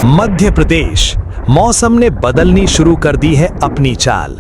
मध्य प्रदेश मौसम ने बदलनी शुरू कर दी है अपनी चाल।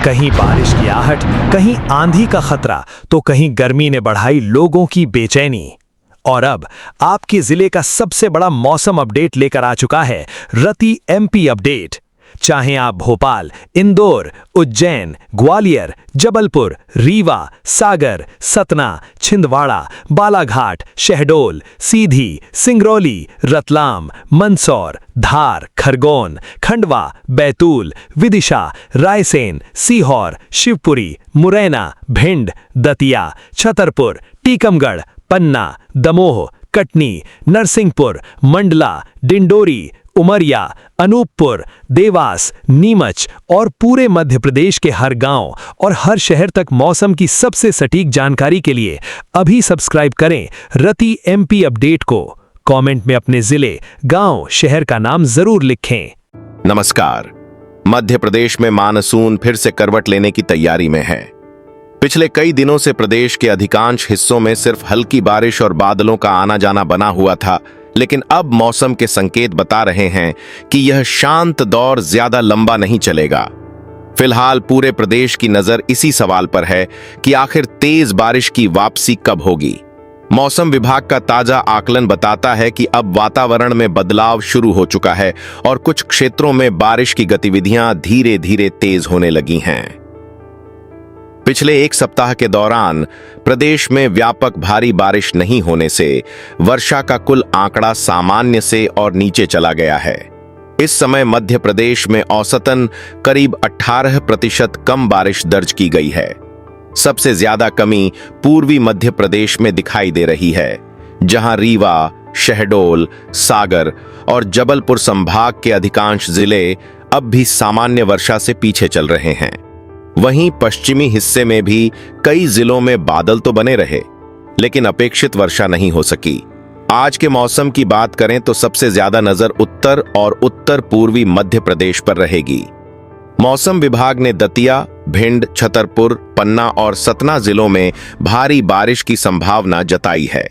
कहीं बारिश की आहट, कहीं आंधी का खतरा, तो कहीं गर्मी ने बढ़ाई लोगों की बेचैनी। और अब आपके जिले का सबसे बड़ा मौसम अपडेट लेकर आ चुका है रति एमपी अपडेट। चाहे आप भोपाल, इंदौर, उज्जैन, ग्वालियर, जबलपुर, रीवा, सागर, सतना, छिंदवाड़ा, बालाघाट, शहडोल, सीधी, सिंगरौली, रतलाम, मंदसौर, धार, खरगोन, खंडवा, बैतूल, विदिशा, रायसेन, सीहोर, शिवपुरी, मुरैना, भिंड, दतिया, छतरपुर, टीकमगढ़, पन्ना, दमोह, कटनी, नरसिंहपुर, मंडला, डिंडोरी, उमरिया, अनूपपुर, देवास, नीमच और पूरे मध्य प्रदेश के हर गांव और हर शहर तक मौसम की सबसे सटीक जानकारी के लिए अभी सब्सक्राइब करें रति एमपी अपडेट को। कमेंट में अपने जिले, गांव, शहर का नाम जरूर लिखें। नमस्कार। मध्य प्रदेश में मानसून फिर से करवट लेने की तैयारी में है। पिछले कई दिनों से प्रदेश के अधिकांश हिस्सों में सिर्फ हल्की बारिश और बादलों का आना जाना बना हुआ था, लेकिन अब मौसम के संकेत बता रहे हैं कि यह शांत दौर ज्यादा लंबा नहीं चलेगा। फिलहाल पूरे प्रदेश की नजर इसी सवाल पर है कि आखिर तेज बारिश की वापसी कब होगी। मौसम विभाग का ताजा आकलन बताता है कि अब वातावरण में बदलाव शुरू हो चुका है और कुछ क्षेत्रों में बारिश की गतिविधियां धीरे धीरे तेज होने लगी हैं। पिछले एक सप्ताह के दौरान प्रदेश में व्यापक भारी बारिश नहीं होने से वर्षा का कुल आंकड़ा सामान्य से और नीचे चला गया है। इस समय मध्य प्रदेश में औसतन करीब 18% कम बारिश दर्ज की गई है। सबसे ज्यादा कमी पूर्वी मध्य प्रदेश में दिखाई दे रही है, जहां रीवा, शहडोल, सागर और जबलपुर संभाग के अधिकांश जिले अब भी सामान्य वर्षा से पीछे चल रहे हैं। वहीं पश्चिमी हिस्से में भी कई जिलों में बादल तो बने रहे, लेकिन अपेक्षित वर्षा नहीं हो सकी। आज के मौसम की बात करें तो सबसे ज्यादा नजर उत्तर और उत्तर पूर्वी मध्य प्रदेश पर रहेगी। मौसम विभाग ने दतिया, भिंड, छतरपुर, पन्ना और सतना जिलों में भारी बारिश की संभावना जताई है।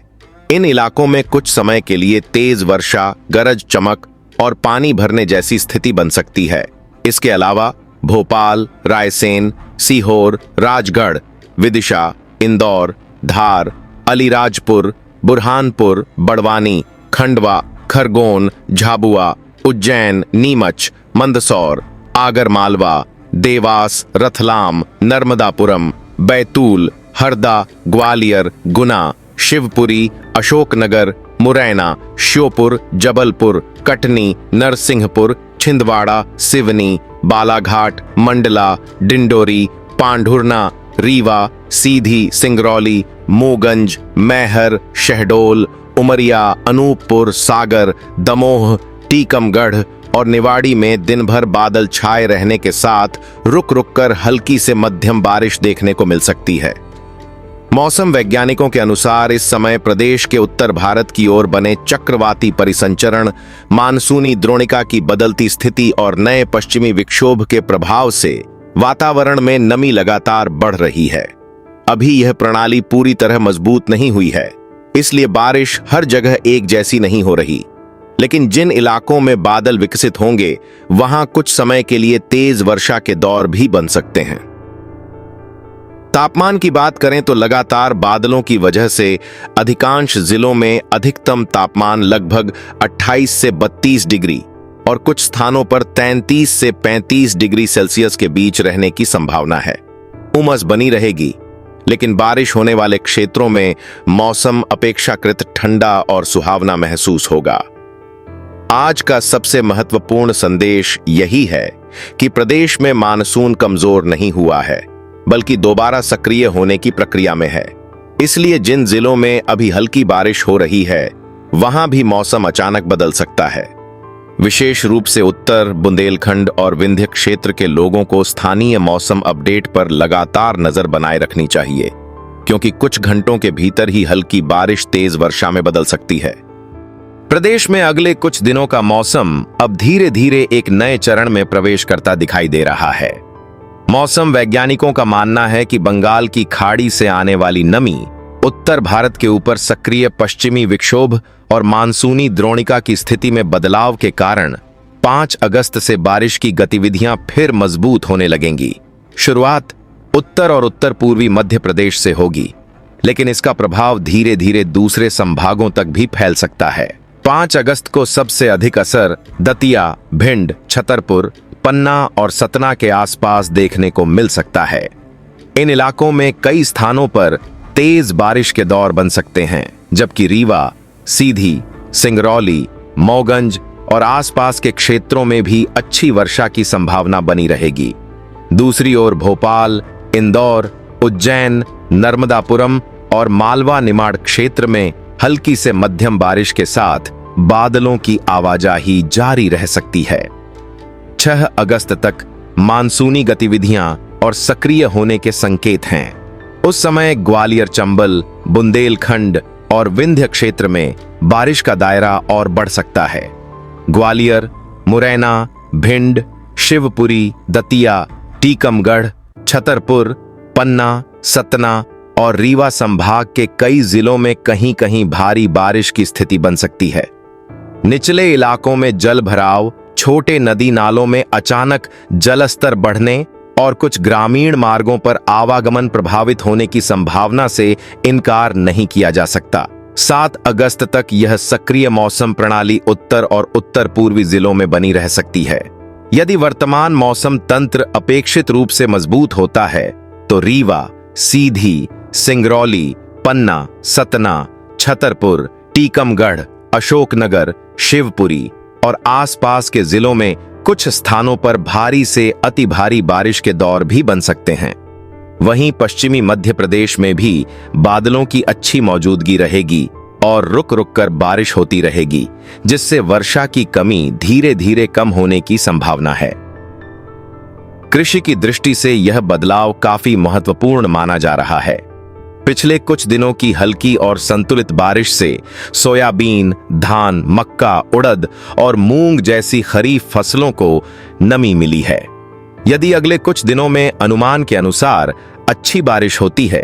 इन इलाकों में कुछ समय के लिए तेज वर्षा, गरज चमक और पानी भरने जैसी स्थिति बन सकती है। इसके अलावा भोपाल, रायसेन, सीहोर, राजगढ़, विदिशा, इंदौर, धार, अलीराजपुर, बुरहानपुर, बड़वानी, खंडवा, खरगोन, झाबुआ, उज्जैन, नीमच, मंदसौर, आगरमालवा, देवास, रतलाम, नर्मदापुरम, बैतूल, हरदा, ग्वालियर, गुना, शिवपुरी, अशोकनगर, मुरैना, श्योपुर, जबलपुर, कटनी, नरसिंहपुर, छिंदवाड़ा, सिवनी, बालाघाट, मंडला, डिंडोरी, पांढुर्ना, रीवा, सीधी, सिंगरौली, मोगंज, मैहर, शहडोल, उमरिया, अनूपपुर, सागर, दमोह, टीकमगढ़ और निवाड़ी में दिन भर बादल छाए रहने के साथ रुक रुक कर हल्की से मध्यम बारिश देखने को मिल सकती है। मौसम वैज्ञानिकों के अनुसार इस समय प्रदेश के उत्तर भारत की ओर बने चक्रवाती परिसंचरण, मानसूनी द्रोणिका की बदलती स्थिति और नए पश्चिमी विक्षोभ के प्रभाव से वातावरण में नमी लगातार बढ़ रही है। अभी यह प्रणाली पूरी तरह मजबूत नहीं हुई है, इसलिए बारिश हर जगह एक जैसी नहीं हो रही। लेकिन जिन इलाकों में बादल विकसित होंगे, वहां कुछ समय के लिए तेज वर्षा के दौर भी बन सकते हैं। तापमान की बात करें तो लगातार बादलों की वजह से अधिकांश जिलों में अधिकतम तापमान लगभग 28 से 32 डिग्री और कुछ स्थानों पर 33 से 35 डिग्री सेल्सियस के बीच रहने की संभावना है। उमस बनी रहेगी, लेकिन बारिश होने वाले क्षेत्रों में मौसम अपेक्षाकृत ठंडा और सुहावना महसूस होगा। आज का सबसे महत्वपूर्ण संदेश यही है कि प्रदेश में मानसून कमजोर नहीं हुआ है, बल्कि दोबारा सक्रिय होने की प्रक्रिया में है। इसलिए जिन जिलों में अभी हल्की बारिश हो रही है, वहां भी मौसम अचानक बदल सकता है। विशेष रूप से उत्तर, बुंदेलखंड और विंध्य क्षेत्र के लोगों को स्थानीय मौसम अपडेट पर लगातार नजर बनाए रखनी चाहिए, क्योंकि कुछ घंटों के भीतर ही हल्की बारिश तेज वर्षा में बदल सकती है। प्रदेश में अगले कुछ दिनों का मौसम अब धीरे धीरे एक नए चरण में प्रवेश करता दिखाई दे रहा है। मौसम वैज्ञानिकों का मानना है कि बंगाल की खाड़ी से आने वाली नमी उत्तर भारत के ऊपर सक्रिय पश्चिमी विक्षोभ और मानसूनी द्रोणिका की स्थिति में बदलाव के कारण 5 अगस्त से बारिश की गतिविधियां फिर मजबूत होने लगेंगी। शुरुआत उत्तर और उत्तर पूर्वी मध्य प्रदेश से होगी, लेकिन इसका प्रभाव धीरे धीरे दूसरे संभागों तक भी फैल सकता है। 5 अगस्त को सबसे अधिक असर दतिया, भिंड, छतरपुर, पन्ना और सतना के आसपास देखने को मिल सकता है। इन इलाकों में कई स्थानों पर तेज बारिश के दौर बन सकते हैं, जबकि रीवा, सीधी, सिंगरौली, मऊगंज और आसपास के क्षेत्रों में भी अच्छी वर्षा की संभावना बनी रहेगी। दूसरी ओर भोपाल, इंदौर, उज्जैन, नर्मदापुरम और मालवा निमाड़ क्षेत्र में हल्की से मध्यम बारिश के साथ बादलों की आवाजाही जारी रह सकती है। 6 अगस्त तक मानसूनी गतिविधियां और सक्रिय होने के संकेत हैं। उस समय ग्वालियर, चंबल, बुंदेलखंड और विंध्य क्षेत्र में बारिश का दायरा और बढ़ सकता है। ग्वालियर, मुरैना, भिंड, शिवपुरी, दतिया, टीकमगढ़, छतरपुर, पन्ना, सतना और रीवा संभाग के कई जिलों में कहीं-कहीं भारी बारिश की स्थिति बन सकती है। निचले इलाकों में जल भराव, छोटे नदी नालों में अचानक जलस्तर बढ़ने और कुछ ग्रामीण मार्गों पर आवागमन प्रभावित होने की संभावना से इनकार नहीं किया जा सकता। 7 अगस्त तक यह सक्रिय मौसम प्रणाली उत्तर और उत्तर पूर्वी जिलों में बनी रह सकती है। यदि वर्तमान मौसम तंत्र अपेक्षित रूप से मजबूत होता है तो रीवा, सीधी, सिंगरौली, पन्ना, सतना, छतरपुर, टीकमगढ़, अशोकनगर, शिवपुरी और आसपास के जिलों में कुछ स्थानों पर भारी से अति भारी बारिश के दौर भी बन सकते हैं। वहीं पश्चिमी मध्य प्रदेश में भी बादलों की अच्छी मौजूदगी रहेगी और रुक रुक कर बारिश होती रहेगी, जिससे वर्षा की कमी धीरे धीरे कम होने की संभावना है। कृषि की दृष्टि से यह बदलाव काफी महत्वपूर्ण माना जा रहा है। पिछले कुछ दिनों की हल्की और संतुलित बारिश से सोयाबीन, धान, मक्का, उड़द और मूंग जैसी खरीफ फसलों को नमी मिली है। यदि अगले कुछ दिनों में अनुमान के अनुसार अच्छी बारिश होती है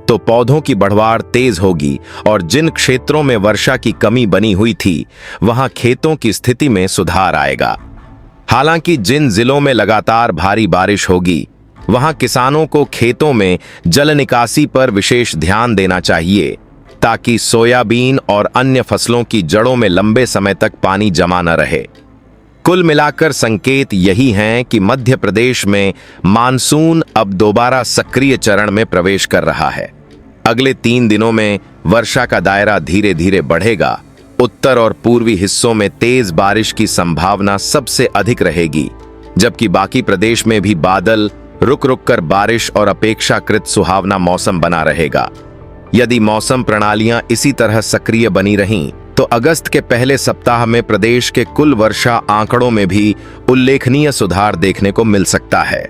तो पौधों की बढ़वार तेज होगी और जिन क्षेत्रों में वर्षा की कमी बनी हुई थी वहां खेतों की स्थिति में सुधार आएगा। हालांकि जिन जिलों में लगातार भारी बारिश होगी वहां किसानों को खेतों में जल निकासी पर विशेष ध्यान देना चाहिए, ताकि सोयाबीन और अन्य फसलों की जड़ों में लंबे समय तक पानी जमा न रहे। कुल मिलाकर संकेत यही हैं कि मध्य प्रदेश में मानसून अब दोबारा सक्रिय चरण में प्रवेश कर रहा है। अगले 3 दिनों में वर्षा का दायरा धीरे धीरे बढ़ेगा। उत्तर और पूर्वी हिस्सों में तेज बारिश की संभावना सबसे अधिक रहेगी, जबकि बाकी प्रदेश में भी बादल, रुक रुक कर बारिश और अपेक्षाकृत सुहावना मौसम बना रहेगा। यदि मौसम प्रणालियां इसी तरह सक्रिय बनी रहीं तो अगस्त के पहले सप्ताह में प्रदेश के कुल वर्षा आंकड़ों में भी उल्लेखनीय सुधार देखने को मिल सकता है।